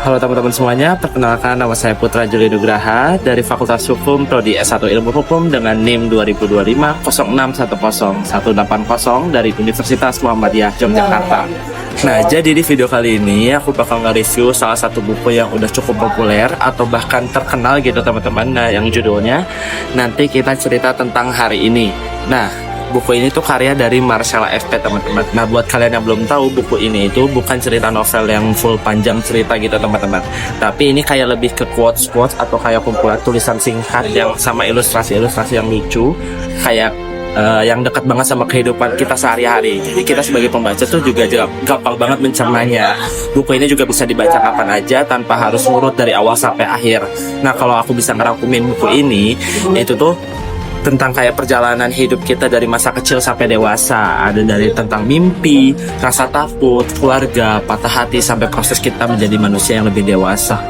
Halo teman-teman semuanya, perkenalkan nama saya Putra Juli Nugraha dari Fakultas Hukum Prodi S1 Ilmu Hukum dengan NIM 2025-0610-180 dari Universitas Muhammadiyah Yogyakarta. Nah, jadi di video kali ini aku bakal nge-review salah satu buku yang udah cukup populer atau bahkan terkenal gitu teman-teman. Nah, yang judulnya nanti kita cerita tentang hari ini. Nah, buku ini tuh karya dari Marcella F.P. teman-teman. Nah, buat kalian yang belum tahu, buku ini itu bukan cerita novel yang full panjang cerita gitu teman-teman. Tapi ini kayak lebih ke quotes-quotes atau kayak kumpulan tulisan singkat yang sama ilustrasi-ilustrasi yang lucu, kayak yang dekat banget sama kehidupan kita sehari-hari. Jadi kita sebagai pembaca tuh juga gampang banget mencernanya. Buku ini juga bisa dibaca kapan aja tanpa harus urut dari awal sampai akhir. Nah, kalau aku bisa ngerangkumin buku ini, itu tuh tentang kayak perjalanan hidup kita dari masa kecil sampai dewasa. Ada dari tentang mimpi, rasa takut, keluarga, patah hati, sampai proses kita menjadi manusia yang lebih dewasa.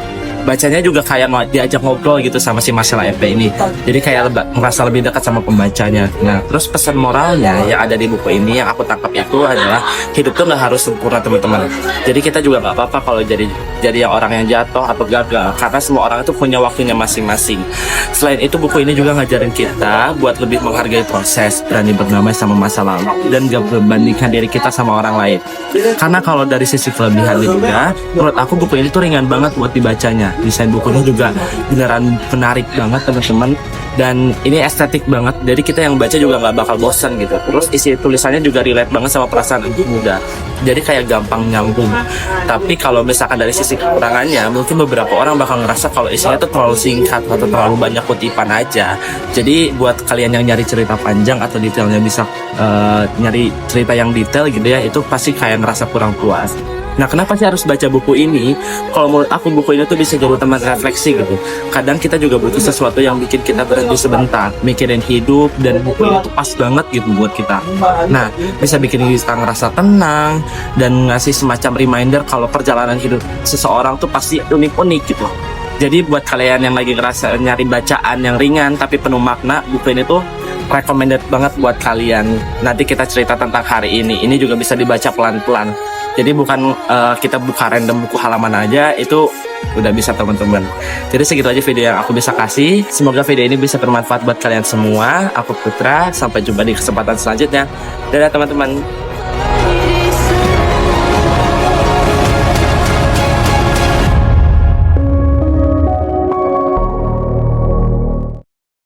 Bacanya juga kayak diajak ngobrol gitu sama si Marcella F.P. ini. Jadi kayak merasa lebih dekat sama pembacanya. Nah, terus pesan moralnya yang ada di buku ini yang aku tangkap itu adalah hidup tuh nggak harus sempurna teman-teman. Jadi kita juga nggak apa-apa kalau jadi yang orang yang jatuh atau gagal, karena semua orang itu punya waktunya masing-masing. Selain itu, buku ini juga ngajarin kita buat lebih menghargai proses, berani berdamai sama masa lalu, dan gak berbandingkan diri kita sama orang lain. Karena kalau dari sisi kelebihannya juga, menurut aku buku ini tuh ringan banget buat dibacanya. Desain bukunya juga beneran menarik banget teman-teman, dan ini estetik banget, jadi kita yang baca juga nggak bakal bosan gitu. Terus isi tulisannya juga relate banget sama perasaan anak muda, jadi kayak gampang nyambung. Tapi kalau misalkan dari sisi kekurangannya, mungkin beberapa orang bakal ngerasa kalau isinya tuh terlalu singkat atau terlalu banyak kutipan aja. Jadi buat kalian yang nyari cerita panjang atau detailnya bisa nyari cerita yang detail gitu ya, itu pasti kayak ngerasa kurang puas. Nah, kenapa sih harus baca buku ini? Kalau menurut aku, buku ini tuh bisa jadi teman refleksi gitu. Kadang kita juga butuh sesuatu yang bikin kita berhenti sebentar, mikirin hidup, dan buku ini tuh pas banget gitu buat kita. Nah, bisa bikin kita ngerasa tenang dan ngasih semacam reminder kalau perjalanan hidup seseorang tuh pasti unik-unik gitu. Jadi buat kalian yang lagi ngerasa nyari bacaan yang ringan tapi penuh makna, buku ini tuh recommended banget buat kalian. Nanti kita cerita tentang hari ini. Ini juga bisa dibaca pelan-pelan. Jadi bukan kita buka random buku halaman aja, itu udah bisa teman-teman. Jadi segitu aja video yang aku bisa kasih. Semoga video ini bisa bermanfaat buat kalian semua. Aku Putra, sampai jumpa di kesempatan selanjutnya. Dadah teman-teman.